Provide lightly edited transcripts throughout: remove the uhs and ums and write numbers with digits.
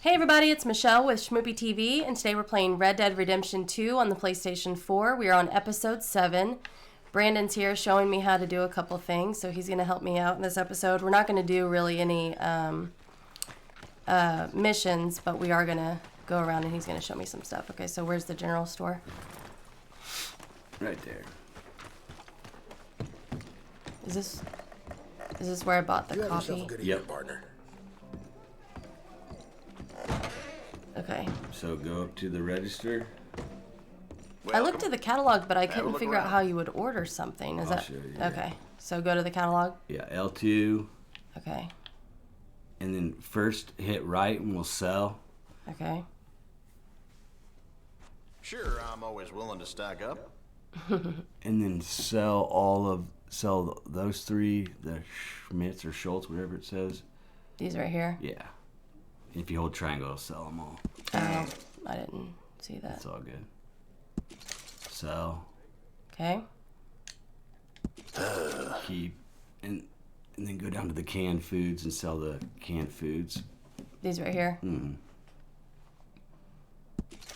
Hey everybody, it's Michelle with Schmoopy TV, and today we're playing Red Dead Redemption 2 on the PlayStation 4. We are on episode 7. Brandon's here showing me how to do a couple things, so he's going to help me out in this episode. We're not going to do really any missions, but we are going to go around and he's going to show me some stuff. Okay, so where's the general store? Right there. Is this where I bought the coffee? Yep. Partner. Okay. So go up to the register. I looked at the catalog, but I couldn't figure out how you would order something. Is I'll that show you. okay? So go to the catalog. Yeah, L2. Okay. And then first hit right and we'll sell. Okay. Sure, I'm always willing to stack up. And then sell those three, the Schmitz or Schultz, whatever it says. These right here. Yeah. If you hold triangle, it'll sell them all. Oh, I didn't see that. That's all good. Sell. Okay. Keep. And then go down to the canned foods and sell the canned foods. These right here. Mm-hmm.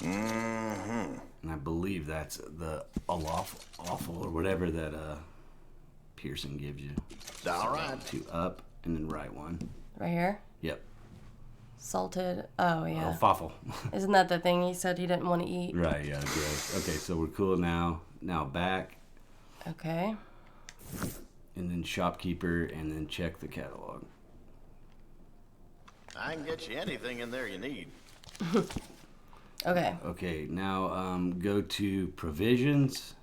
And I believe that's the awful or whatever that Pearson gives you. All right. To up and then right one. Right here. Yep. Salted. Oh yeah. Oh, faffle. Isn't that the thing he said he didn't want to eat? Right. Yeah. Good. Okay. So we're cool now. Now back. Okay. And then shopkeeper, and then check the catalog. I can get you anything in there you need. Okay. Okay. Now go to provisions,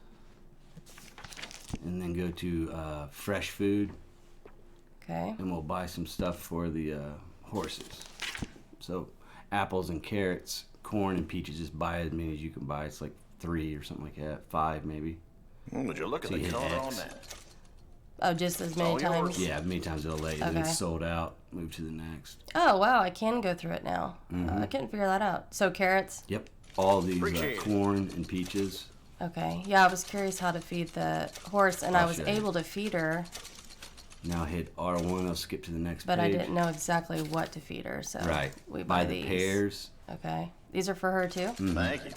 and then go to fresh food, Okay. and we'll buy some stuff for the horses. So apples and carrots, corn and peaches. Just buy as many as you can buy. It's like 3 or something like that. 5 maybe. Would you look at So the you hit color on X. that? Oh, just as many All yours. times. Yeah, many times it'll let you. Then Okay. it's sold out. Move to the next. Oh wow, I can go through it now. I couldn't figure that out. So carrots. Yep. All these Appreciate it. corn and peaches. Okay. Yeah, I was curious how to feed the horse, and I I'll was show you. able to feed her, Now hit R1. I'll skip to the next but page. I didn't know exactly what to feed her. So Right. we buy the these. pears. Okay. These are for her too. Thank you.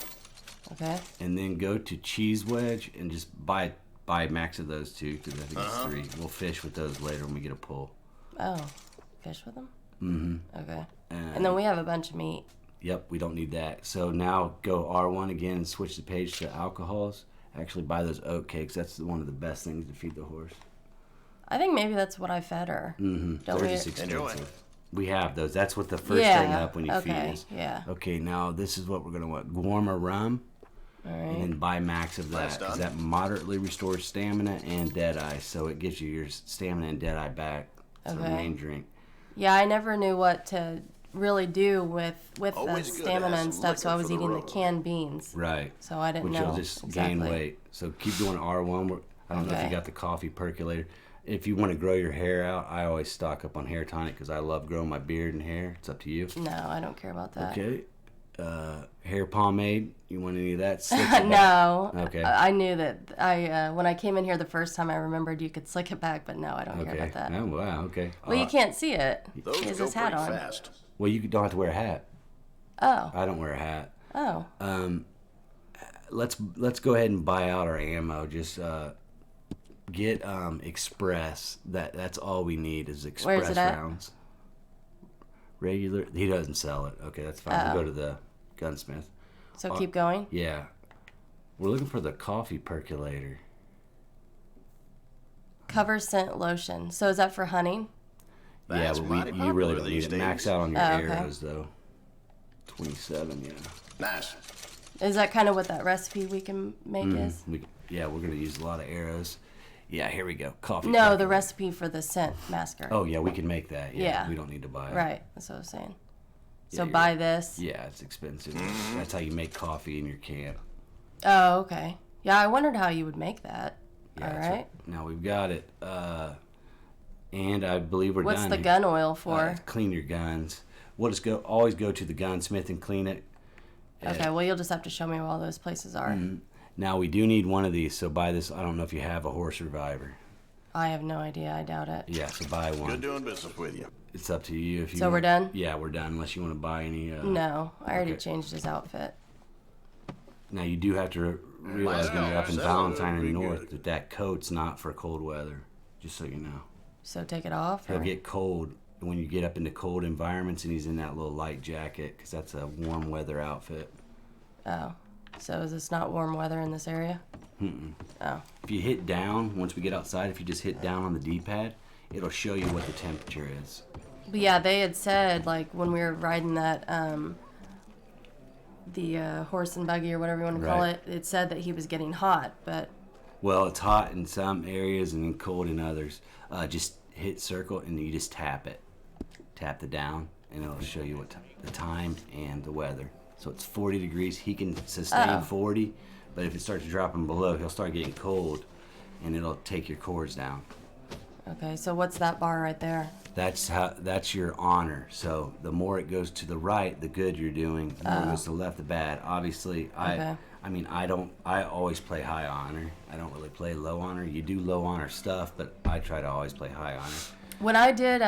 Okay. And then go to cheese wedge and just buy max of those two because I think it's 3. We'll fish with those later when we get a pull. Oh, fish with them. Mm-hmm. Okay. And then we have a bunch of meat. Yep, we don't need that. So now go R1 again and switch the page to alcohols. Actually buy those oat cakes. That's one of the best things to feed the horse. I think maybe that's what I fed her. Mm-hmm. Don't They're we? just Enjoy. expensive. We have those. That's what the first Yeah, thing up when you feed okay, is. yeah. Okay, now this is what we're going to want. Guarma rum. All And right. then buy max of that. That's 'Cause done. that moderately restores stamina and deadeye. So it gives you your stamina and deadeye back. It's Okay. our main drink. Yeah, I never knew what to really do with the Always good to stamina have and some stuff, so I liquor was for the eating the road. canned beans. Right. So I didn't Which know will just exactly. gain weight. So keep doing R1. I don't know if Okay. you got the coffee percolator. If you want to grow your hair out, I always stock up on hair tonic because I love growing my beard and hair. It's up to you. No, I don't care about that. Okay. Hair pomade. You want any of that? Slicks it back. No. Okay. I knew that. When I came in here the first time, I remembered you could slick it back, but no, I don't care Okay. about that. Oh, wow. Okay. Well, you can't see it. Those He has go his hat pretty on. fast. Well, you don't have to wear a hat. Oh. I don't wear a hat. Oh. Let's go ahead and buy out our ammo. Just get Express. That's all we need is Express Where's it at? rounds. Regular. He doesn't sell it. Okay, that's fine. We'll go to the gunsmith. So keep going. Yeah, we're looking for the coffee percolator. Cover scent lotion. So is that for hunting? That's yeah, mighty but you popular really don't these need it. Max days. out on your Oh, okay. arrows though. 27. Yeah. Nice. Is that kind of what that recipe we can make is? We're gonna use a lot of arrows. Yeah, here we go. Coffee. No, the percolator. recipe for the scent masker. Oh yeah, we can make that. Yeah. We don't need to buy it. Right. That's what I was saying. Yeah, So you're buy right. this. Yeah, it's expensive. That's how you make coffee in your camp. Oh, okay. Yeah, I wondered how you would make that. Yeah, All that's right. Now we've got it. And I believe we're What's done. the gun oil for? Clean your guns. We'll just always go to the gunsmith and clean it. Okay, well, you'll just have to show me where all those places are. Now we do need one of these, so buy this. I don't know if you have a horse reviver. I have no idea. I doubt it. Yeah, so buy one. Good doing business with you. It's up to you if you. So we're done? Yeah, we're done. Unless you want to buy any. No, I already changed his outfit. Now you do have to realize when you're up in Well, Valentine that'll and be North good. that coat's not for cold weather. Just so you know. So take it off? He'll Or? get cold when you get up into cold environments, and he's in that little light jacket because that's a warm weather outfit. Oh. So is this not warm weather in this area? Mm-mm. Oh. If you hit down, once we get outside, if you just hit down on the D-pad, it'll show you what the temperature is. But yeah, they had said, like, when we were riding that, the horse and buggy or whatever you want to call Right. it said that he was getting hot, but... Well, it's hot in some areas and then cold in others. Just hit circle and you just tap it. Tap the down, and it'll show you what the time and the weather. So it's 40 degrees. He can sustain 40, but if it starts dropping below, he'll start getting cold, and it'll take your cores down. Okay, so what's that bar right there? That's your honor. So the more it goes to the right, the good you're doing. The more it goes to the left, the bad. Obviously, Okay. I always play high honor. I don't really play low honor. You do low honor stuff, but I try to always play high honor. When I did,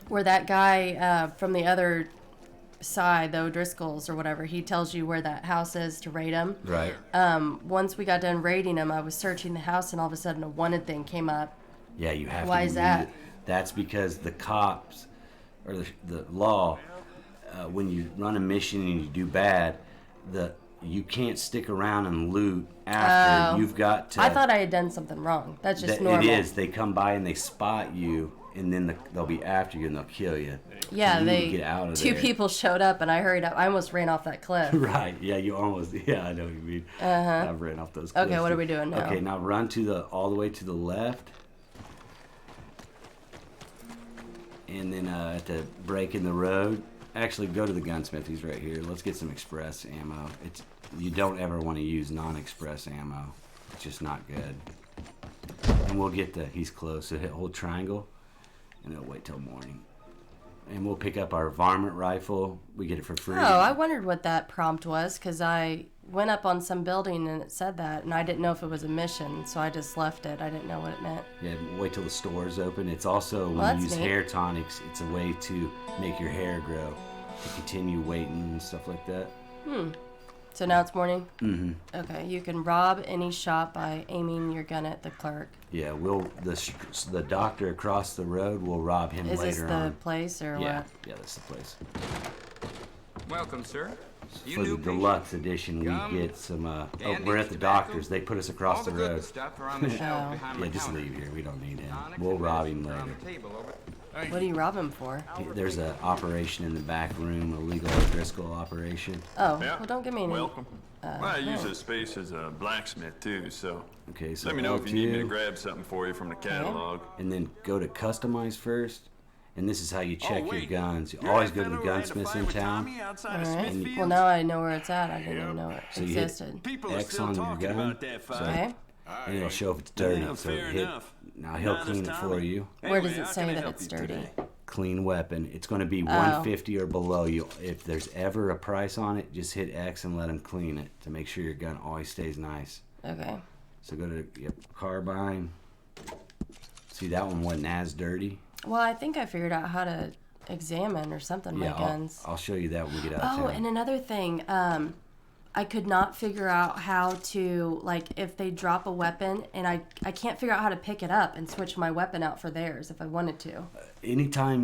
where that guy from the other side, the O'Driscolls or whatever, he tells you where that house is to rate him. Right. Once we got done rating him, I was searching the house, and all of a sudden a wanted thing came up. Yeah, you have to. Why is that? That's because the cops, or the law, when you run a mission and you do bad, you can't stick around and loot after. You've got to. I thought I had done something wrong. That's just normal. It is. They come by and they spot you, and then they'll be after you and they'll kill you. Yeah, So you need to get out of two there. people showed up, and I hurried up. I almost ran off that cliff. Right. Yeah, you almost. Yeah, I know what you mean. I've ran off those cliffs. Okay, what are we doing now? Okay, now run all the way to the left. And then at the break in the road, actually go to the gunsmith. He's right here. Let's get some express ammo. You don't ever want to use non-express ammo. It's just not good. And we'll get he's close. So hit hold triangle, and it'll wait till morning. And we'll pick up our varmint rifle. We get it for free. Oh, I wondered what that prompt was, because I went up on some building and it said that, and I didn't know if it was a mission, so I just left it. I didn't know what it meant. Yeah, wait till the store's open. It's also, when Well, you that's use neat. hair tonics, it's a way to make your hair grow, to continue waiting and stuff like that. So now it's morning? Mm-hmm. Okay, you can rob any shop by aiming your gun at the clerk. Yeah, the doctor across the road will rob him Is this later the on. place or Yeah, what? yeah, that's the place. Welcome, sir. You For the new people? deluxe edition, Gum, we get some. candy, We're at the tobacco, doctor's. They put us across All the the good road. stuff are on the shelf Oh. behind Yeah, my just counter. leave here. We don't need him. Tonics We'll and rob him medicines are on later. the table over. What do you rob him for? There's an operation in the back room, a legal Driscoll operation. Oh, Yeah. well, don't give me any. Welcome. Well, I use this space as a blacksmith too, so Okay, so let me know if you need me to L2. grab something for you from the catalog. And then go to customize first, and this is how you check your wait. guns. You You're always that go to the fellow who had to gunsmiths fight in with town. Tommy outside All of right. Smithfield? Well, now I know where it's at. I didn't even know it So you hit existed. People are X still on your talking gun, about that fight. Okay. and it'll show if it's dirty. Yeah, so fair hit. enough. Now he'll Now clean this it for Tommy. you. Where does Anyway, it how say can I that help it's you dirty? today? Clean weapon. It's going to be Oh. 150 or below. If there's ever a price on it, just hit X and let him clean it to make sure your gun always stays nice. Okay. So go to carbine. See, that one wasn't as dirty. Well, I think I figured out how to examine or something Yeah, my guns. I'll show you that when we get out of Oh, town. and another thing, I could not figure out how to, like, if they drop a weapon, and I can't figure out how to pick it up and switch my weapon out for theirs if I wanted to. Anytime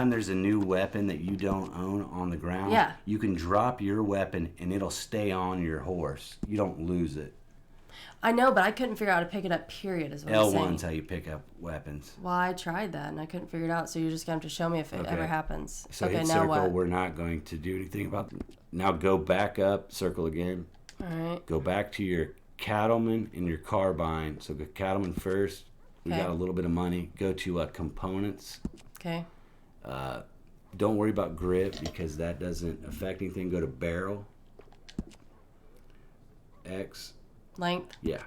there's a new weapon that you don't own on the ground, Yeah. you can drop your weapon and it'll stay on your horse. You don't lose it. I know, but I couldn't figure out how to pick it up, period, is what I'm saying. L1's how you pick up weapons. Well, I tried that, and I couldn't figure it out, so you're just going to have to show me if it Okay. ever happens. So okay, hit now circle. what? We're not going to do anything about them. Now go back up, circle again. All right. Go back to your cattleman and your carbine. So go cattleman first. We Okay. got a little bit of money. Go to components. Okay. Don't worry about grip because that doesn't affect anything. Go to barrel. X. Length. Yeah.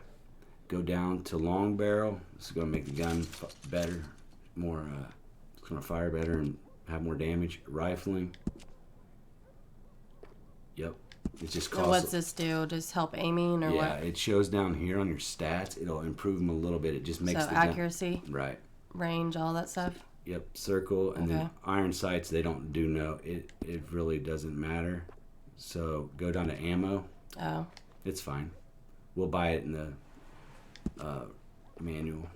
Go down to long barrel. This is going to make the gun better. More, it's going to fire better and have more damage. Rifling. Yep. It just And costs. what's this do? Just help aiming or what? Yeah, it shows down here on your stats. It'll improve them a little bit. It just makes So the accuracy, right. range, all that stuff. Yep, circle, and then Okay. iron sights. They don't do no. It really doesn't matter. So go down to ammo. Oh, It's fine. We'll buy it in the manual.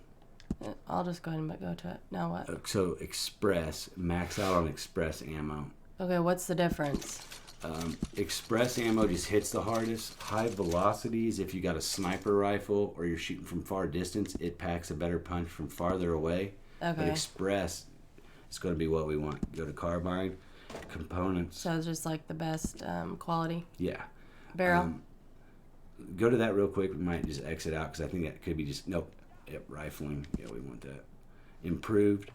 I'll just go ahead and go to it. Now what? So express, max out on express ammo. Okay, what's the difference? Express ammo just hits the hardest. High velocities, if you got a sniper rifle or you're shooting from far distance, it packs a better punch from farther away. But Okay. express is going to be what we want. Go to carbine, components. So it's just like the best quality Yeah. barrel. Go to that real quick. We might just exit out because I think that could be just, nope. Yep, rifling. Yeah, we want that. Improved.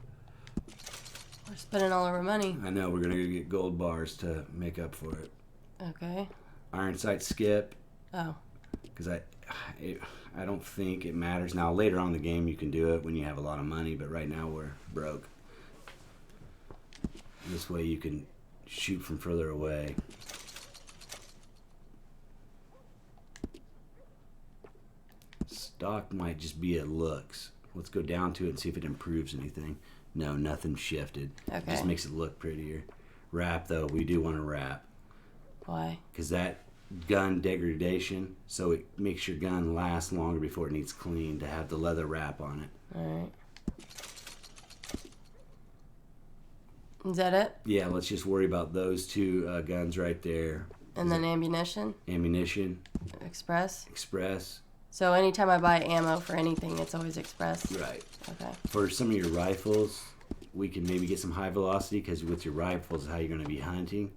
We're spending all of our money. I know, we're going to get gold bars to make up for it. Okay. Iron sight skip. Oh. Because I don't think it matters. Now, later on in the game, you can do it when you have a lot of money, but right now we're broke. This way you can shoot from further away. Stock might just be it looks. Let's go down to it and see if it improves anything. No, nothing shifted. Okay. Just makes it look prettier. Wrap, though, we do want to wrap. Why? Because that gun degradation, so it makes your gun last longer before it needs cleaned to have the leather wrap on it. All right. Is that it? Yeah, let's just worry about those two guns right there. And then ammunition, Ammunition, express. express, So anytime I buy ammo for anything, it's always express. right. Okay. For some of your rifles, we can maybe get some high velocity because with your rifles is how you're going to be hunting.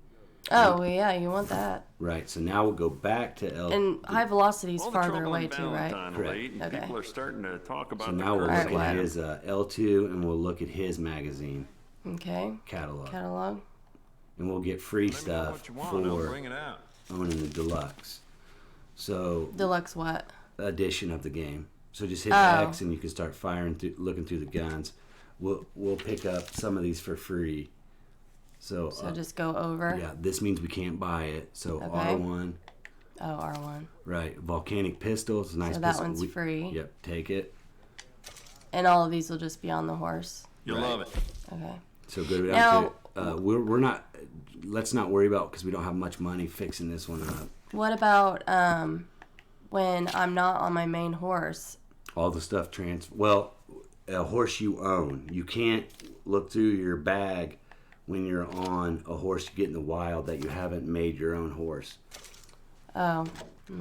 Oh, well, yeah, you want that. Right, so now we'll go back to L. And high velocity is All the farther trouble away in too, right? Valentine Correct. late, and Okay. people are starting to talk about So the now we'll curse. look Alright, at what? his L2 and we'll look at his magazine Okay. catalog. Catalog. And we'll get free Let me know stuff what you want, I'll for bring it out. owning the deluxe. So Deluxe what? edition of the game. So just hit Oh. X and you can start firing through, looking through the guns. We'll pick up some of these for free. So, So just go over. yeah, this means we can't buy it. So Okay. R1, Oh, R1. right? Volcanic pistol, it's a nice So that pistol. one's free. Yep, take it. And all of these will just be on the horse. You'll Right. love it. Okay. So go down Now- to we're not. Let's not worry about because we don't have much money fixing this one up. What about when I'm not on my main horse? All the stuff well, a horse you own. You can't look through your bag when you're on a horse you get in the wild that you haven't made your own horse. Oh,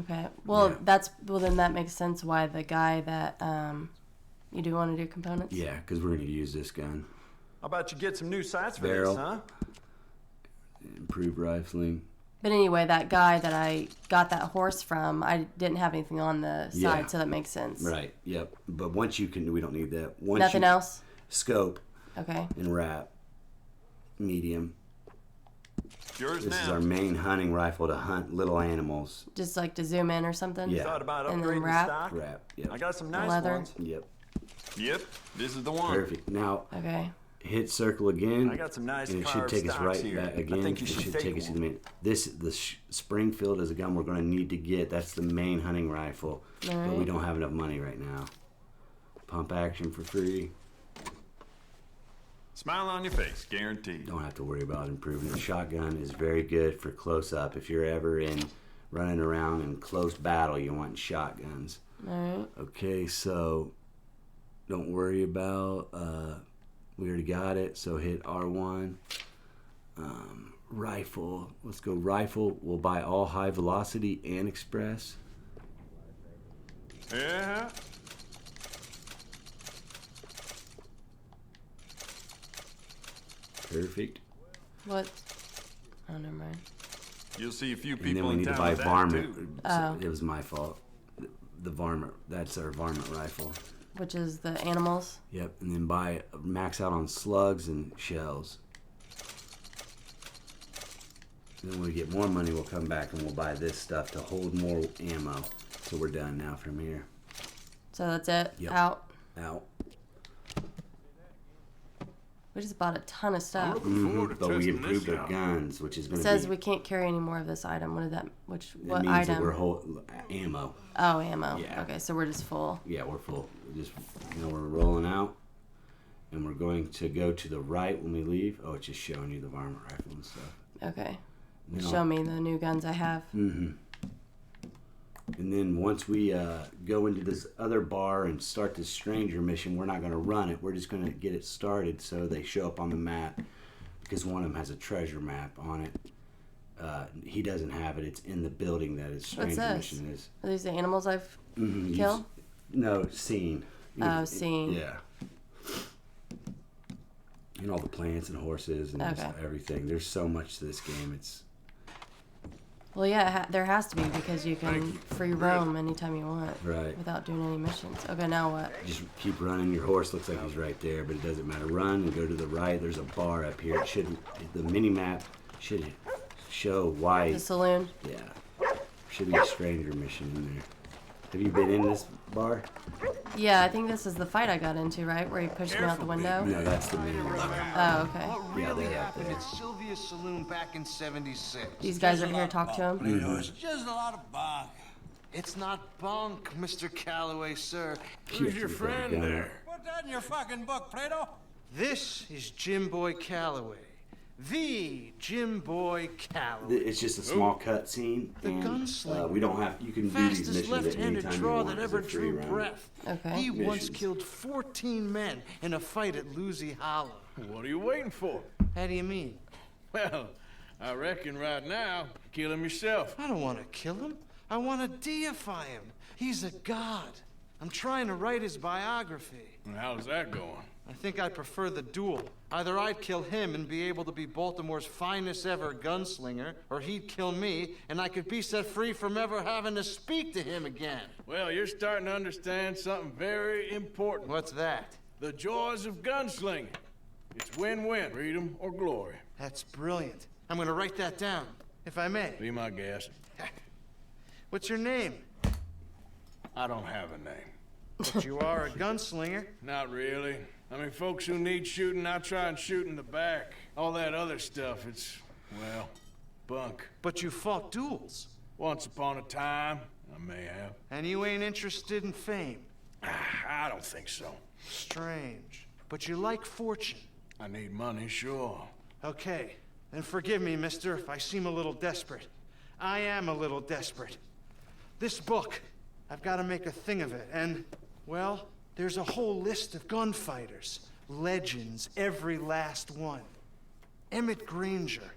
okay. Well, Yeah. then that makes sense why the guy that you do want to do components. Yeah, because we're going to use this gun. How about you get some new sights for Barrel. this, huh? Improved rifling. But anyway, that guy that I got that horse from, I didn't have anything on the side, Yeah. so that makes sense. Right, yep. But once you can, we don't need that. Once Nothing you, else? Scope Okay. and wrap. Medium. Yours This now. is our main hunting rifle to hunt little animals. Just like to zoom in or something? Yeah. Thought about And then upgrading the wrap? stock? Wrap, yep. I got some nice Leather. ones. Yep, Yep, this is the one. perfect. Now, Okay. hit circle again. I got some nice and it should carved take us stocks right here. back I again. think you It should should take take us to the one. main. The Springfield is a gun we're going to need to get. That's the main hunting rifle, but we Alright. don't have enough money right now. Pump action for free. Smile on your face, guaranteed. Don't have to worry about improving. The shotgun is very good for close up. If you're ever running around in close battle, you want shotguns. All right. Okay, so don't worry about. We already got it. So hit R1. Rifle. Let's go rifle. We'll buy all high velocity and express. Yeah. Perfect. What? Oh, never mind. You'll see a few And then people we in need to town buy with that, varmint. too. Oh. It was my fault. The varmint. That's our varmint rifle. Which is the animals? Yep. And then buy max out on slugs and shells. And then when we get more money, we'll come back and we'll buy this stuff to hold more ammo. So we're done now from here. So that's it? Yep. Out? Out. We just bought a ton of I'm stuff. looking forward to But we testing improved this our out. guns, which is It going to says be... we can't carry any more of this item. What It what means that item? we're ammo. Oh, ammo. Yeah. Okay, so we're just full. Yeah, we're full. We're rolling out. And we're going to go to the right when we leave. Oh, it's just showing you the varmint rifle and stuff. Okay. And then Show me the new guns I have. Mm-hmm. And then once we go into this other bar and start this stranger mission, we're not going to run it. We're just going to get it started so they show up on the map. Because one of them has a treasure map on it. He doesn't have it. It's in the building that his stranger mission is. Are these the animals I've Mm-hmm. killed? No, seen. Oh, seen. Yeah. And all the plants and horses and just everything. There's so much to this game. It's... Well, yeah, there has to be because you can free roam anytime you want. Right. Without doing any missions. Okay, now what? Just keep running. Your horse looks like he's right there, but it doesn't matter. Run and go to the right. There's a bar up here. The mini map should show why. The saloon? Yeah. Should be a stranger mission in there. Have you been in this bar? Yeah, I think this is the fight I got into, right? Where he pushed me out the window? No, that's the mini map. Oh, okay. What Yeah, really they're up happened there. at Sylvia's Saloon back in '76? These guys are here to talk to him? It's just a lot of bunk. It's not bunk, Mr. Calloway, sir. Who's your friend there? Put that in your fucking book, Plato. This is Jim Boy Calloway. The Jim Boy Calloway. It's just a small cut scene. The and, gunslinger. we don't have... You can do these Fastest missions at any left-handed time you draw want. that It's ever a free drew round. breath. Okay. He once Missions. killed 14 men in a fight at Lucy Hollow. What are you waiting for? How do you mean? Well, I reckon right now, kill him yourself. I don't want to kill him. I want to deify him. He's a god. I'm trying to write his biography. And how's that going? I think I prefer the duel. Either I'd kill him and be able to be Baltimore's finest ever gunslinger, or he'd kill me and I could be set free from ever having to speak to him again. Well, you're starting to understand something very important. What's that? The joys of gunslinging. It's win-win, freedom or glory. That's brilliant. I'm gonna write that down, if I may. Be my guest. What's your name? I don't have a name. But you are a gunslinger. Not really. I mean, folks who need shooting, I try and shoot in the back. All that other stuff, it's, well, bunk. But you fought duels. Once upon a time, I may have. And you ain't interested in fame. I don't think so. Strange. But you like fortune. I need money, sure. Okay, then forgive me, mister, if I seem a little desperate. I am a little desperate. This book, I've got to make a thing of it, and, well, there's a whole list of gunfighters. Legends, every last one. Emmett Granger,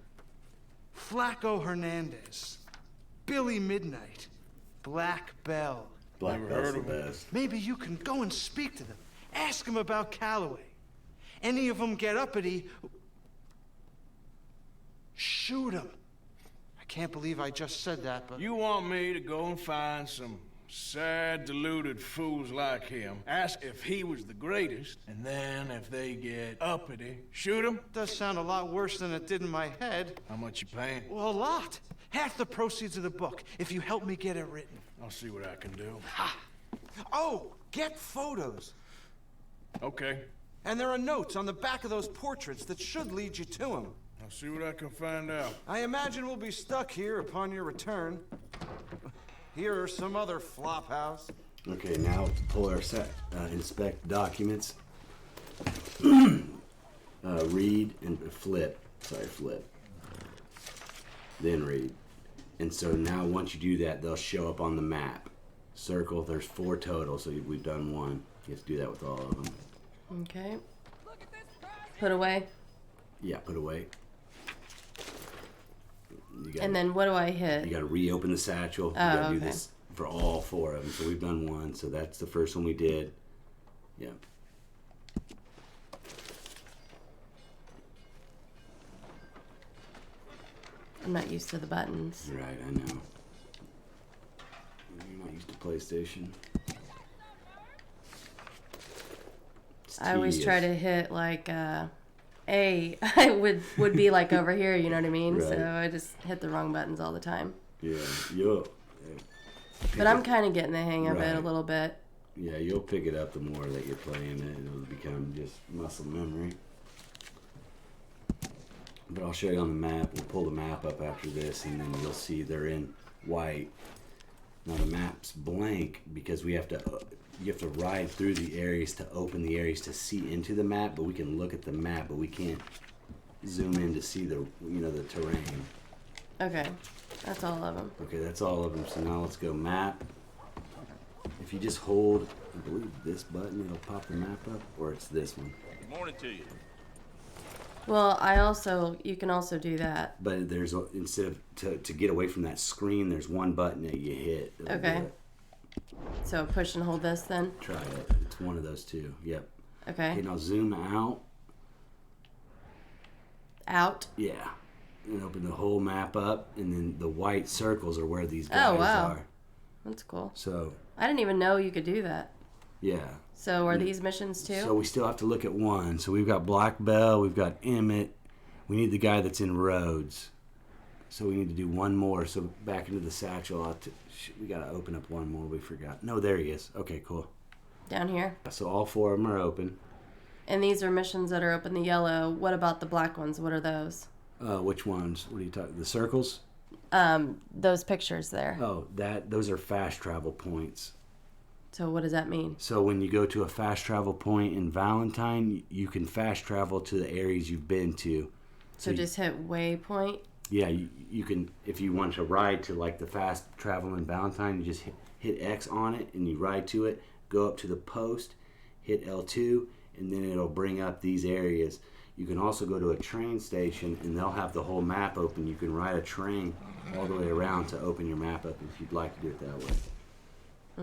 Flaco Hernandez, Billy Midnight, Black Bell. Black Never Belt's heard the of him. best. Maybe you can go and speak to them. Ask them about Calloway. Any of them get uppity, shoot them. I can't believe I just said that, but... You want me to go and find some sad, deluded fools like him, ask if he was the greatest, and then if they get uppity, shoot him? Does sound a lot worse than it did in my head. How much you paying? Well, a lot. Half the proceeds of the book, if you help me get it written. I'll see what I can do. Oh, get photos. Okay, And there are notes on the back of those portraits that should lead you to him. I'll see what I can find out. I imagine we'll be stuck here upon your return. Here are some other flophouse. Okay, now pull our inspect documents. Read and flip. Sorry, flip. Then read. And so now once you do that, they'll show up on the map. Circle, there's 4 total, so we've done 1. You have to do that with all of them. Okay. Put away. Yeah, put away. And then what do I hit? You gotta reopen the satchel. You gotta do this for all 4 of them. So we've done 1, so that's the first one we did. Yeah. I'm not used to the buttons. Right, I know. You're not used to PlayStation. It's I always try tedious. to hit like A would be like over here, you know what I mean? Right. So I just hit the wrong buttons all the time. Yeah, you'll. But I'm kind of getting the hang of it a Right. little bit. Yeah, you'll pick it up the more that you're playing it. It'll become just muscle memory. But I'll show you on the map. We'll pull the map up after this, and then you'll see they're in white. Now the map's blank because you have to ride through the areas to open the areas to see into the map. But we can look at the map, but we can't zoom in to see the the terrain. Okay, that's all of them. Okay, that's all of them. So now let's go map. If you just hold, I believe this button, it'll pop the map up, or it's this one. Good morning to you. Well, you can also do that. But instead of to get away from that screen, there's one button that you hit. Okay. So push and hold this then? Try it. It's one of those two. Yep. Okay. Okay, now zoom out. Out? Yeah. And open the whole map up, and then the white circles are where these guys are. That's cool. So. I didn't even know you could do that. Yeah. So are these missions too? So we still have to look at one. So we've got Black Bell, we've got Emmett. We need the guy that's in Rhodes. So we need to do one more. So back into the satchel. We got to open up one more. We forgot. No, there he is. Okay, cool. Down here? So all four of them are open. And these are missions that are open, the yellow. What about the black ones? What are those? Which ones? What are you talking? The circles? Those pictures there. Oh, those are fast travel points. So what does that mean? So when you go to a fast travel point in Valentine, you can fast travel to the areas you've been to. So just hit waypoint? Yeah, you can, if you want to ride to like the fast travel in Valentine, you just hit X on it and you ride to it, go up to the post, hit L2, and then it'll bring up these areas. You can also go to a train station and they'll have the whole map open. You can ride a train all the way around to open your map up if you'd like to do it that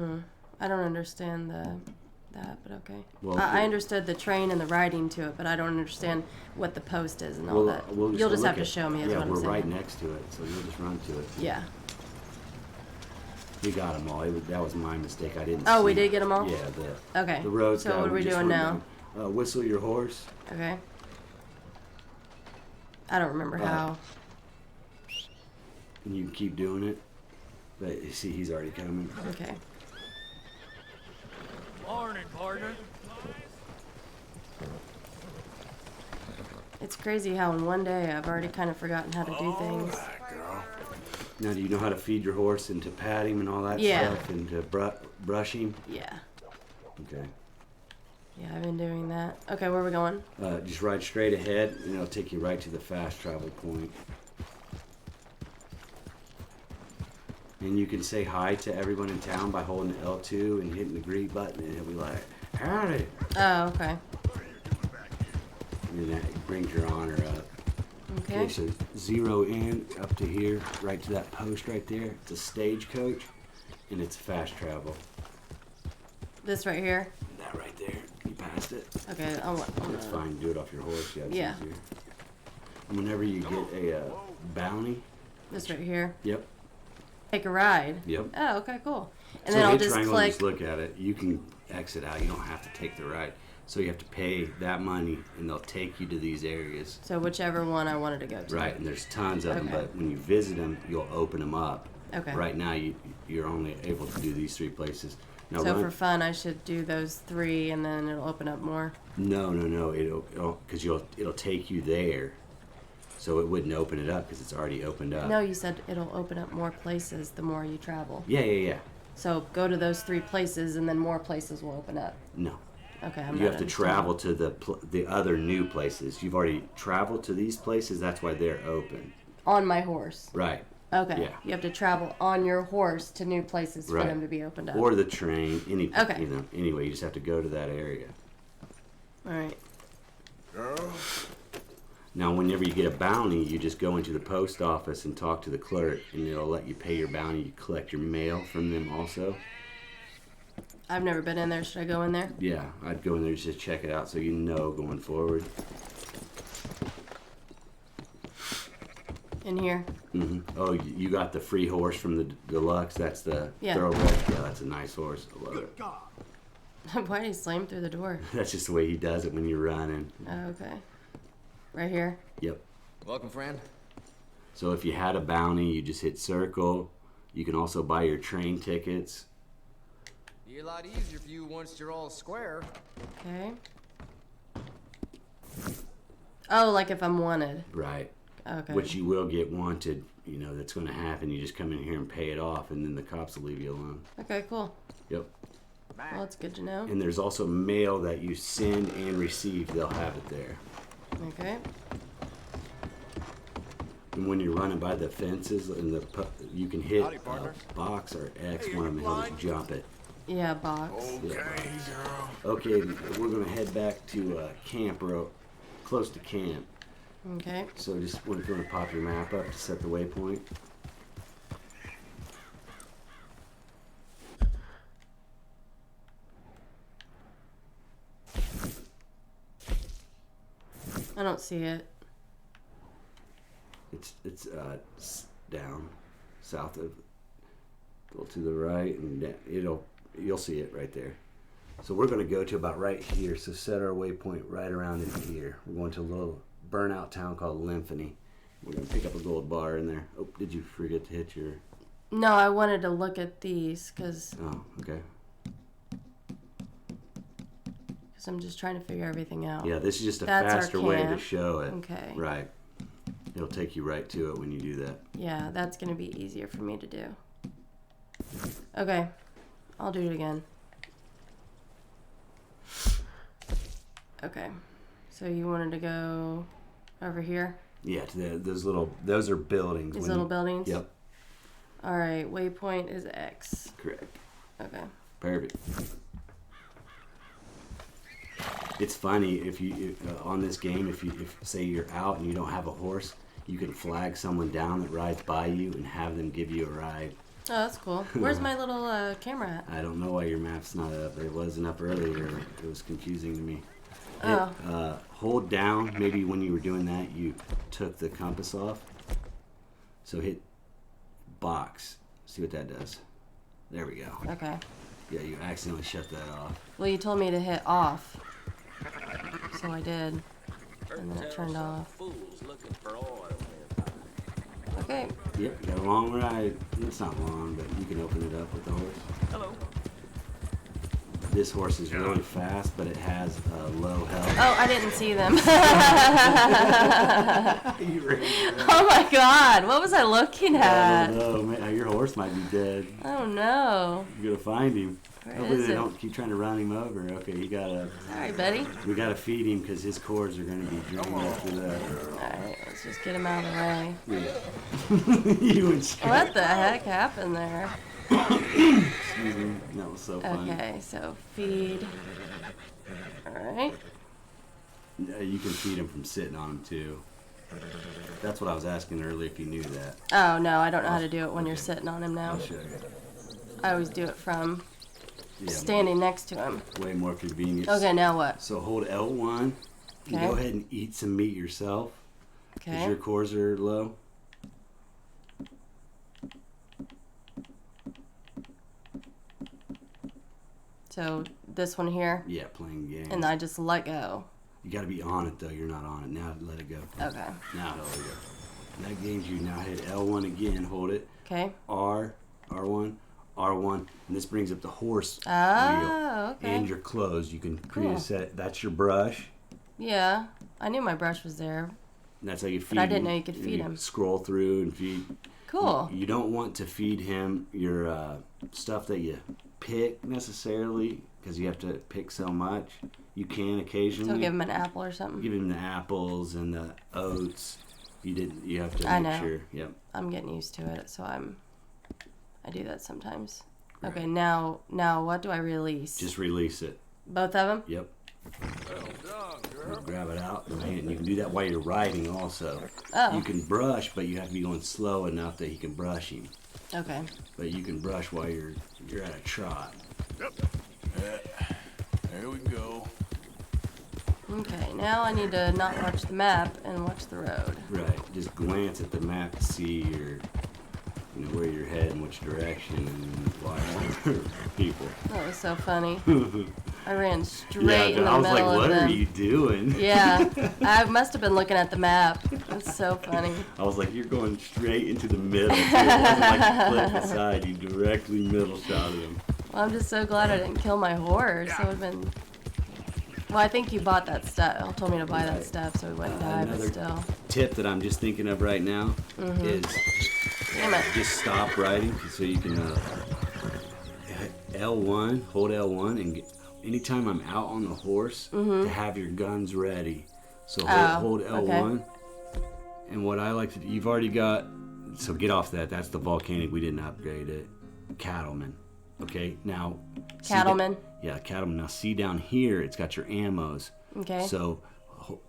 way. I don't understand that, but okay. Well, I understood the train and the riding to it, but I don't understand what the post is and all that. You'll just have to show me. Is what I'm saying. Yeah, we're right next to it, so you'll just run to it. Yeah. We got them all. That was my mistake. I didn't. Oh, we did get them all? Yeah. Okay. The roads. So what are we doing now? Whistle your horse. Okay. I don't remember how. And you can keep doing it. But you see, he's already coming. Okay. Morning, partner. It's crazy how in one day I've already kind of forgotten how to do things. Now, do you know how to feed your horse and to pat him and all that stuff and to brush him? Yeah. Okay. Yeah, I've been doing that. Okay, where are we going? Just ride straight ahead, and it'll take you right to the fast travel point. And you can say hi to everyone in town by holding L2 and hitting the greet button, and it'll be like, howdy. Oh, okay. And that brings your honor up. Okay. So zero in up to here, right to that post right there. It's a stagecoach, and it's fast travel. This right here? That right there. You passed it. Okay, It's fine. Do it off your horse. Yeah. It's Yeah. easier. And whenever you get a bounty. This right here? Yep. Take a ride? Yep. Oh, okay, cool. And So then I'll hit just triangle click. and just look at it. You can exit out. You don't have to take the ride. So you have to pay that money, and they'll take you to these areas. So whichever one I wanted to go to. Right, and there's tons of them, Okay. but when you visit them, you'll open them up. Okay. Right now, you're only able to do these 3 places. Now, So for fun, I should do those 3, and then it'll open up more. No. Because it'll take you there. So it wouldn't open it up because it's already opened up. No, you said it'll open up more places the more you travel. Yeah. So go to those 3 places, and then more places will open up. No. Okay, You have to travel to the other new places. You've already traveled to these places. That's why they're open. On my horse. Right. Okay. Yeah. You have to travel on your horse to new places for Right. them to be opened up. Or the train. Okay. Anyway, you just have to go to that area. All right. Girl. Now, whenever you get a bounty, you just go into the post office and talk to the clerk, and they'll let you pay your bounty. You collect your mail from them also. I've never been in there. Should I go in there? Yeah, I'd go in there just to check it out so you know going forward. In here? Mm-hmm. Oh, you got the free horse from the deluxe. That's the thoroughbred. Yeah, that's a nice horse. I love it. Why did he slam through the door? That's just the way he does it when you're running. Oh, okay. Right here? Yep. Welcome, friend. So if you had a bounty, you just hit circle. You can also buy your train tickets. Be a lot easier for you once you're all square. Okay. Oh, like if I'm wanted. Right. Okay. Which you will get wanted. You know, that's going to happen. You just come in here and pay it off, and then the cops will leave you alone. Okay, cool. Yep. Well, that's good to know. And there's also mail that you send and receive. They'll have it there. Okay. And when you're running by the fences, and you can hit box or X, one of them, and he'll jump it. Yeah, box. Okay, girl. Okay, we're going to head back to camp, close to camp. Okay. So just want to pop your map up to set the waypoint. I don't see it. It's down south of, go to the right, and you'll see it right there. So we're going to go to about right here. So set our waypoint right around in here. We're going to a little burnout town called Lymphony. We're going to pick up a gold bar in there. Oh, did you forget to hit your... No, I wanted to look at these because Oh, okay. I'm just trying to figure everything out. Yeah, this is just a That's our faster way to camp. show it. Okay. Right. It'll take you right to it when you do that. Yeah, that's going to be easier for me to do. Okay. I'll do it again. Okay. So you wanted to go over here? Yeah, to those are buildings. These little buildings? Yep. All right. Waypoint is X. Correct. Okay. Perfect. It's funny if on this game, if say you're out and you don't have a horse, you can flag someone down that rides by you and have them give you a ride. Oh, that's cool. Where's my little camera at? I don't know why your map's not up. It wasn't up earlier. It was confusing to me. Oh. Hold down. Maybe when you were doing that, you took the compass off. So hit box. See what that does. There we go. Okay. Yeah, you accidentally shut that off. Well, you told me to hit off. So I did. And then it turned off. Okay. Yep, got a long ride. It's not long, but you can open it up with the horse. Hello. This horse is really fast, but it has low health. Oh, I didn't see them. You ran into that. Oh my god, what was I looking I at? don't know, man. Your horse might be dead. Oh no. You're gonna find him. Where Hopefully is they it? don't keep trying to run him over. Okay, Sorry, buddy. we gotta feed him because his cords are gonna be drained after that. Alright, let's just get him out of the way. Yeah. You and Scott. What the heck happened there? Excuse me. That was so funny. Okay, so feed. Alright. You can feed him from sitting on him too. That's what I was asking earlier if you knew that. Oh no, I don't know how to do it when you're sitting on him now. I'll show you. I always do it from Yeah, standing next to him. way more convenient. Okay, now what? So hold L1. You Okay. go ahead and eat some meat yourself because Okay. your cores are low. So this one here, Yeah, playing games. and I just let go. You got to be on it though. You're not on it now. Let it go. Okay. Now let it go. That game's you. Now hit L1 again. Hold it. Okay. R1, and this brings up the horse wheel Oh, okay. and your clothes. You can create Cool. a set. That's your brush. Yeah, I knew my brush was there. And that's how you feed I didn't him. know you could feed him. Scroll through and feed. Cool. You don't want to feed him your stuff that you pick necessarily because you have to pick so much. You can occasionally. So give him an apple or something. Give him the apples and the oats. You have to I make know. sure. Yep. I'm getting used to it, so I do that sometimes. Okay, now what do I release? Just release it. Both of them? Yep. Grab it out in the hand. You can do that while you're riding also. Oh. You can brush, but you have to be going slow enough that he can brush him. Okay. But you can brush while you're at a trot. There we go. Okay, now I need to not watch the map and watch the road. Right. Just glance at the map to see where you're heading, which direction, and why people. That was so funny. I ran straight Yeah, in the I was middle like, what of are them. you doing? Yeah, I must have been looking at the map. It's so funny. I was like, you're going straight into the middle. Too. It wasn't like you flipped aside. You directly middle shot at him. Well, I'm just so glad I didn't kill my horse. That would have been Well, I think you bought that stuff. Told me to buy that Right. stuff so we wouldn't die, but Another still. tip that I'm just thinking of right now is Damn it. just stop riding so you can L1, hold L1, and anytime I'm out on the horse, to have your guns ready. So hold L1. And what I like to do, you've already got, so get off that. That's the volcanic. We didn't upgrade it. Cattleman. Okay, now. Cattleman. Yeah, Cattleman. Now see down here, it's got your ammos. Okay. So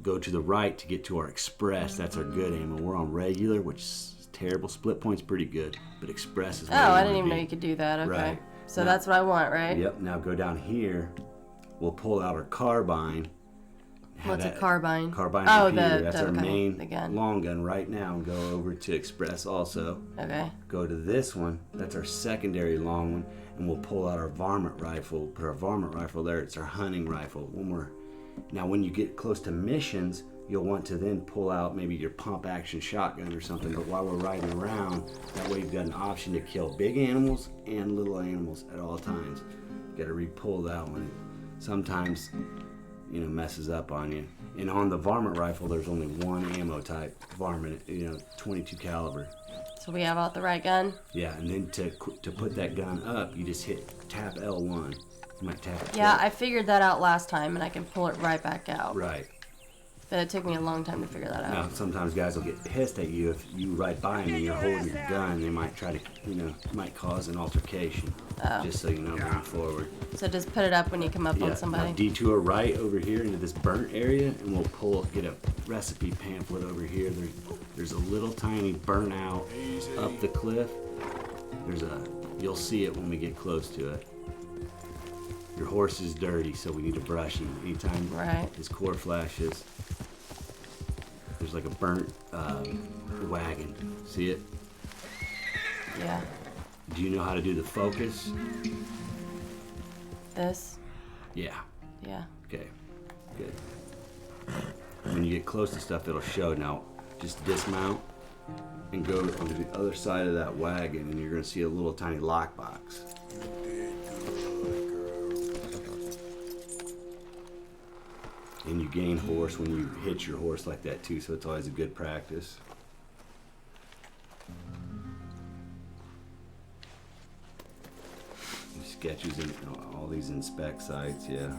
go to the right to get to our express. That's our good ammo. We're on regular, which is terrible. Split point's pretty good, but express is where Oh, you I wanna didn't even be. know you could do that. Okay. Right. So Now- that's what I want, right? Yep. Now go down here. We'll pull out our carbine. Have What's a that carbine? Carbine Oh, repeater. the That's our okay, main the gun. long gun right now. And go over to express also. Okay. Go to this one. That's our secondary long one. And we'll pull out our varmint rifle. Put our varmint rifle there. It's our hunting rifle. When you get close to missions, you'll want to then pull out maybe your pump action shotgun or something. But while we're riding around, that way you've got an option to kill big animals and little animals at all times. You gotta re-pull that one. Sometimes, messes up on you. And on the varmint rifle, there's only one ammo type, varmint, 22 caliber. So we have out the right gun. Yeah, and then to put that gun up, you just tap L1. You might tap it. Yeah, twice. I figured that out last time, and I can pull it right back out. Right. But it took me a long time to figure that out. Now, sometimes guys will get pissed at you if you ride by them and you're holding your gun. They might try to, might cause an altercation. Just so you know, moving forward. So just put it up when you come up Yeah. on Now somebody. detour right over here into this burnt area, and we'll get a recipe pamphlet over here. There's a little tiny burnout up the cliff. You'll see it when we get close to it. Your horse is dirty, so we need to brush him anytime Right. his core flashes. There's like a burnt wagon. See it? Yeah. Do you know how to do the focus? This. Yeah. Yeah. Okay. Good. When you get close to stuff, it'll show. Now, just dismount and go onto the other side of that wagon, and you're going to see a little tiny lockbox. And you gain horse when you hit your horse like that too, so it's always a good practice. Sketches and all these inspect sites, yeah.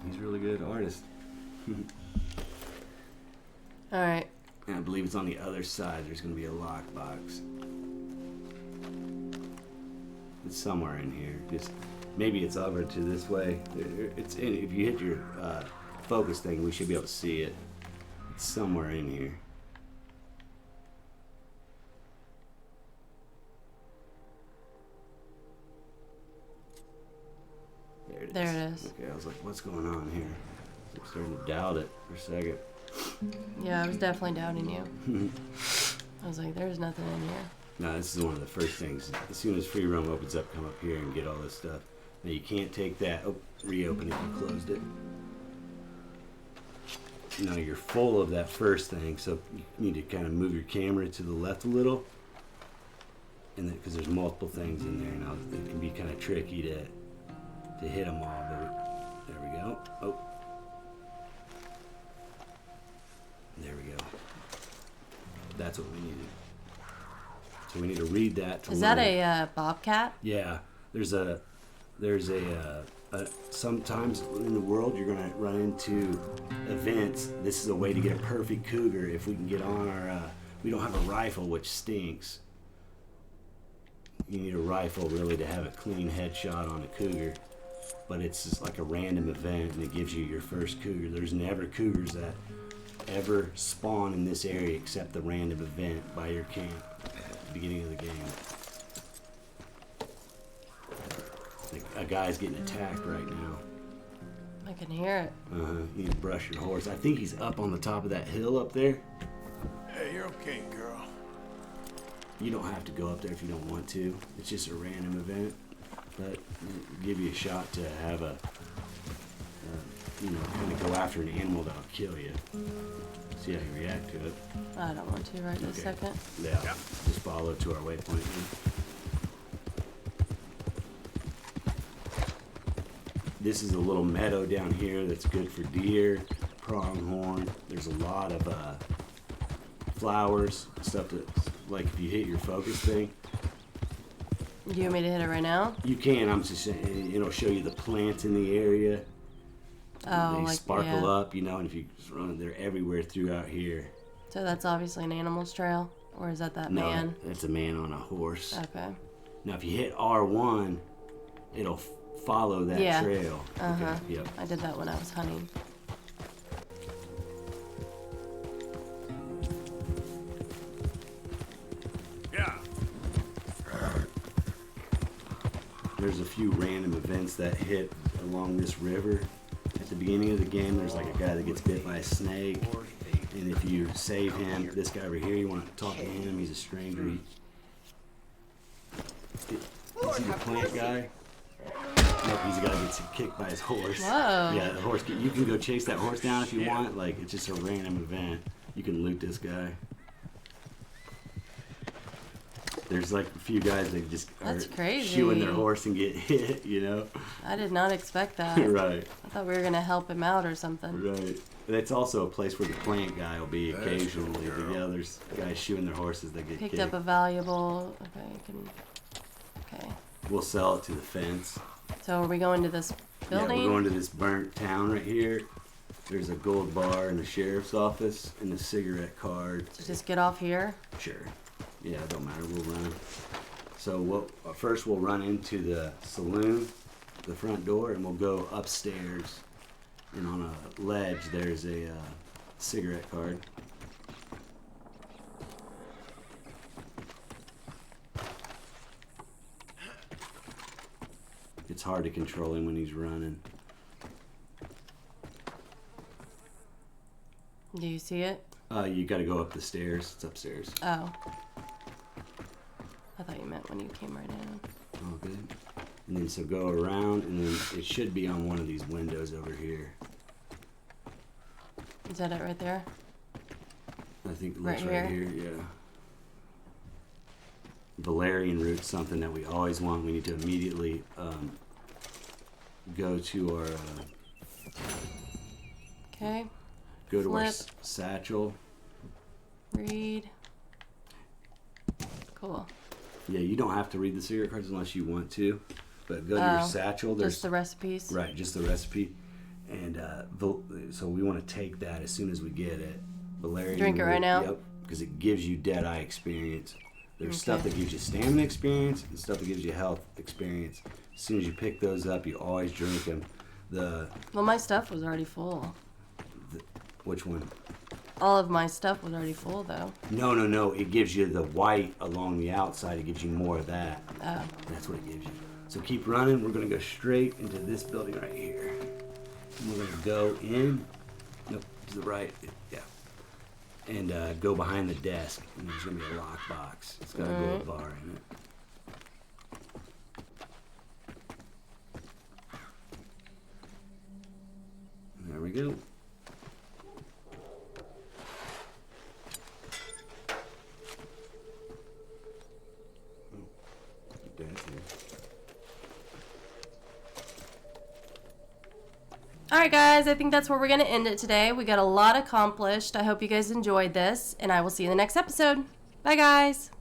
He's a really good artist. All right. And I believe it's on the other side. There's going to be a lockbox. It's somewhere in here. Just maybe it's over to this way. It's in. If you hit your focus thing, we should be able to see it. It's somewhere in here. There it is. Okay, I was like, what's going on here? I'm starting to doubt it for a second. Yeah, I was definitely doubting you. I was like, there's nothing in here. No, this is one of the first things. As soon as free roam opens up, come up here and get all this stuff. Now you can't take that. Oh, reopen it. You closed it. Now you're full of that first thing, so you need to kind of move your camera to the left a little. And then, because there's multiple things in there now, it can be kind of tricky to hit them all. But there we go. Oh. There we go. That's what we needed. So we need to read that to Is learn. that a bobcat? Yeah, there's a sometimes in the world you're gonna run into events. This is a way to get a perfect cougar if we can get on our. We don't have a rifle, which stinks. You need a rifle really to have a clean headshot on a cougar, but it's just like a random event and it gives you your first cougar. There's never cougars that ever spawn in this area except the random event by your camp at the beginning of the game. Like a guy's getting attacked right now. I can hear it. You need to brush your horse. I think he's up on the top of that hill up there. Hey, you're okay, girl. You don't have to go up there if you don't want to. It's just a random event, but it'll give you a shot to have kind of go after an animal that'll kill you. See how you react to it. I don't want to right this Okay. second. Yeah. Just follow to our waypoint. this is a little meadow down here that's good for deer, pronghorn. There's a lot of flowers, stuff that, like if you hit your focus thing. Do you want me to hit it right now? You can. I'm just saying, it'll show you the plants in the area. Oh, they like, sparkle yeah. up, you know, and if you just run, they're everywhere throughout here. So that's obviously an animal's trail, or is that No, man? that's a man on a horse. Okay. Now, if you hit R1, it'll follow that Yeah. trail. Uh-huh. Okay, yep. I did that when I was hunting. Yeah. There's a few random events that hit along this river. At the beginning of the game, there's like a guy that gets bit by a snake. And if you save him, this guy over here, you want to talk to him, he's a stranger. Is he the plant guy? Nope, he's the guy that gets kicked by his horse. Whoa. Yeah, the horse. You can go chase that horse down if you want. Like, it's just a random event. You can loot this guy. There's like a few guys that just That's are crazy. shoeing their horse and get hit, you know? I did not expect that. Right, I thought we were going to help him out or something. right. And it's also a place where the plant guy will be occasionally. But yeah, there's guys shoeing their horses that get Picked kicked. up a valuable... Okay, you can... Okay. We'll sell it to the fence. So are we going to this building? Yeah, we're going to this burnt town right here. There's a gold bar in the sheriff's office and a cigarette card. To just get off here? Sure. Yeah, it don't matter. We'll run. So first we'll run into the saloon, the front door, and we'll go upstairs. And on a ledge, there's a cigarette card. It's hard to control him when he's running. Do you see it? You got to go up the stairs. It's upstairs. Oh. I thought you meant when you came right in. All good. And then so go around, and then it should be on one of these windows over here. Is that it right there? I think it looks Right right here, yeah. Valerian root's something that we always want. We need to immediately go to our Okay. go to our Flip. satchel. Read. Cool. Yeah, you don't have to read the cigarette cards unless you want to, but go to your satchel. There's Just the recipes? right, just the recipe, and so we want to take that as soon as we get it. Valerian Drink it right root, now? Yep, because it gives you Deadeye experience. There's stuff Okay. that gives you stamina experience and stuff that gives you health experience. As soon as you pick those up, you always drink them. Well, my stuff was already full. Which one? All of my stuff was already full, though. No. It gives you the white along the outside. It gives you more of that. Oh. That's what it gives you. So keep running. We're going to go straight into this building right here. And we're going to go in. Nope, to the right. Yeah. And go behind the desk. And there's going to be a lockbox. It's got a gold bar in it. There we go. Alright, guys, I think that's where we're going to end it today. We got a lot accomplished. I hope you guys enjoyed this, and I will see you in the next episode. Bye, guys.